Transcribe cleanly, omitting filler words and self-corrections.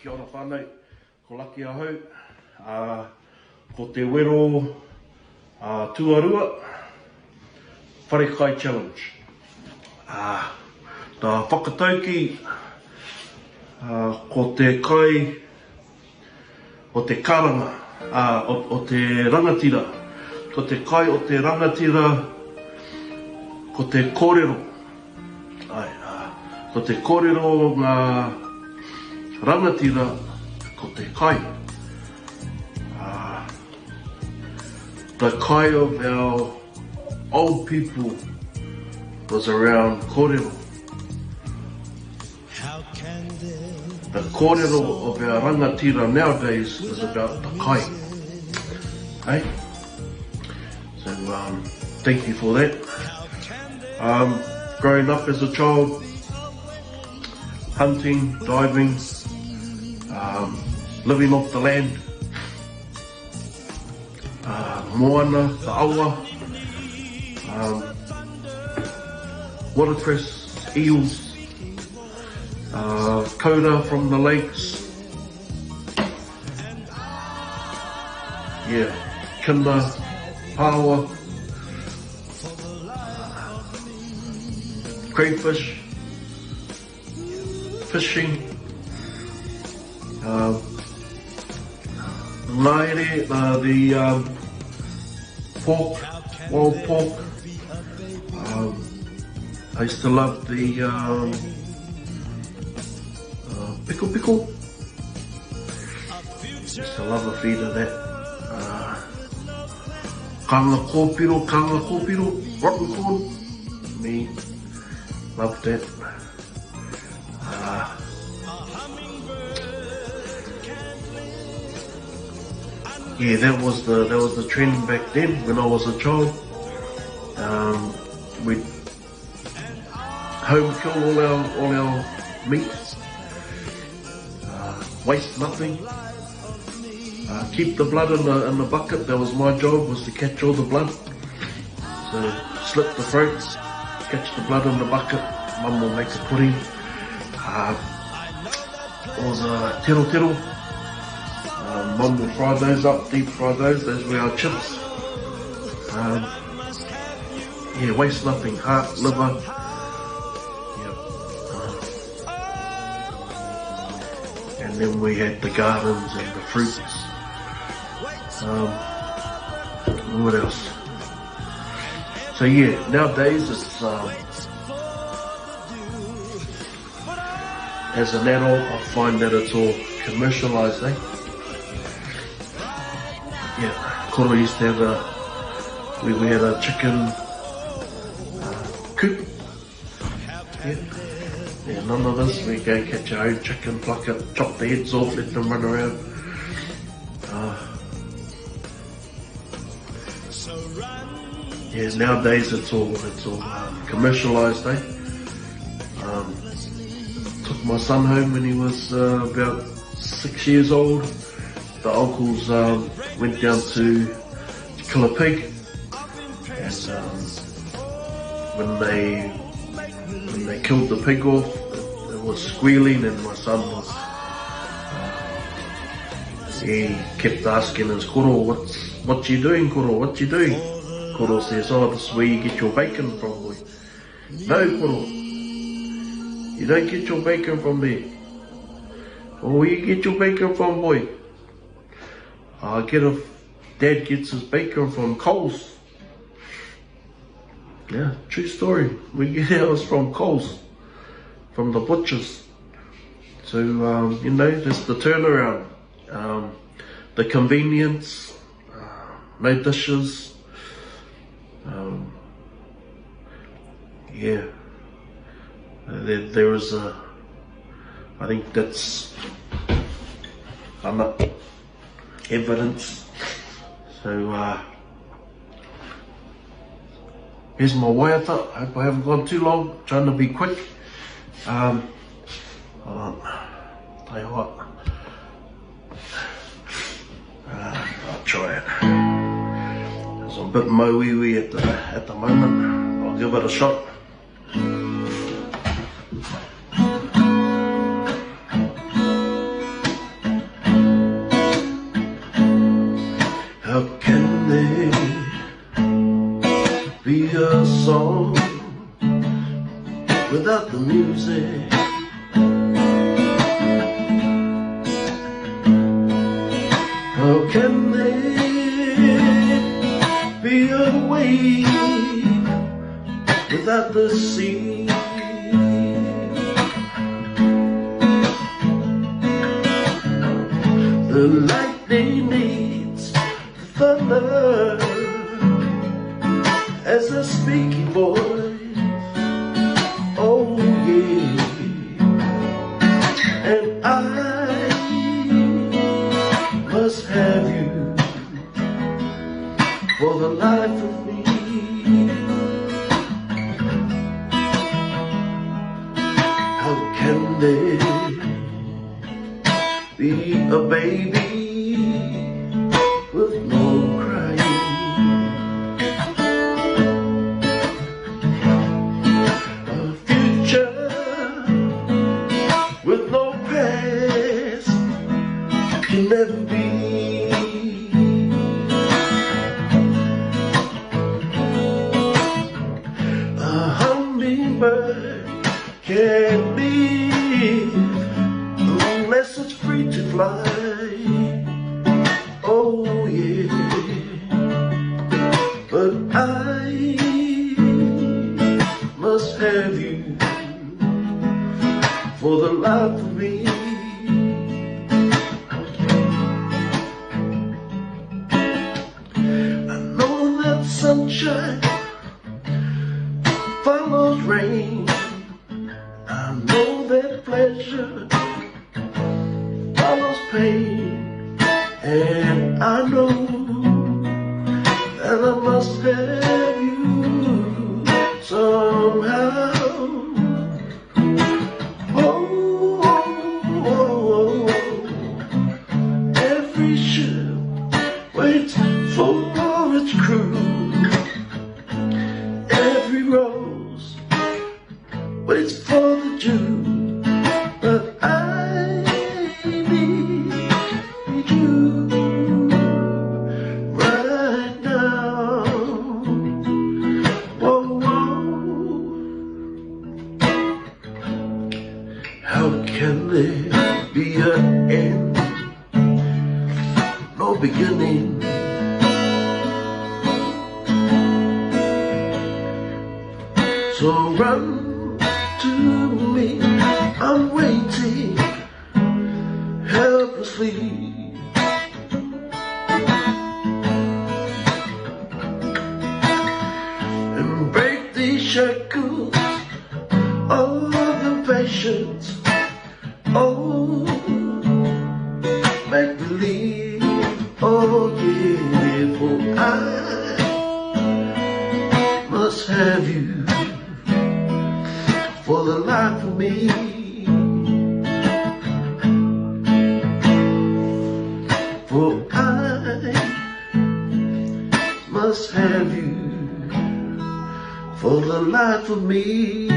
Kia ora whānau, ko laki ahau, ko te wero tuarua, wharekai challenge. Tā whakatauki, ko te kai, o te karanga, o te rangatira, ko te kai o te rangatira, ko te kōrero. Ko te kōrero ngā rangatira, ko te kai. The kai of our old people was around kōrero. The kōrero of our rangatira nowadays is about the kai. Hey? So, thank you for that. Growing up as a child, hunting, diving, living off the land, moana, the awa, watercress, eels, koura from the lakes, kina, paua, crayfish, fishing, ngaire, the pork, wild pork. I used to love the pickle. Used to love a feed of that. Kanga kōpiro, rotten corn. Me, loved that. That was the trend back then when I was a child. We'd home kill all our meat, waste nothing, keep the blood in the bucket. That was my job, was to catch all the blood. So slit the throats, catch the blood in the bucket. Mum will make a pudding. It was a tero. Mum will fry those up, deep fry those were our chips. Waste nothing, heart, liver. And then we had the gardens and the fruits. What else? So nowadays it's, as an adult I find that it's all commercialised, Koro used to have we had a chicken coop. None of us, we go catch our own chicken, pluck it, chop the heads off, let them run around. Nowadays it's all commercialised, Took my son home when he was about 6 years old. The uncles went down to kill a pig, and when they killed the pig off, it was squealing, and my son was he kept asking his koro, what you doing, koro, what you doing? Koro says, this is where you get your bacon from, boy. No, koro, you don't get your bacon from there. Where you get your bacon from, boy? Dad gets his bacon from Coles. True story. We get ours from Coles, from the butchers. So, that's the turnaround. The convenience, no dishes. There is I think that's evidence. So here's my waiata. I hope I haven't gone too long, trying to be quick. Hold on. Tell you what, I'll try it. It's a bit moe-wee at the moment. I'll give it a shot. without the music. How can there be a wave without the sea? The lightning needs the thunder as a speaking voice. Oh yeah, and I must have you for the life of me. How can there be a baby with no crying? A future with no past can never be. A hummingbird can't live unless it's free to fly. Oh yeah, but I must have you for the life of me. I know that sunshine follows rain. I know that pleasure follows pain, and I know that I must have you somehow. Oh, oh, oh, oh. Every ship waits for its crew. Every rose waits for the dew. But I need you right now. Whoa, whoa. How can there be an end? No beginning. So run to me, I'm waiting helplessly. And break these shackles of impatience. Oh, make believe, oh yeah, for I must have you for the life of me. For I must have you for the life of me.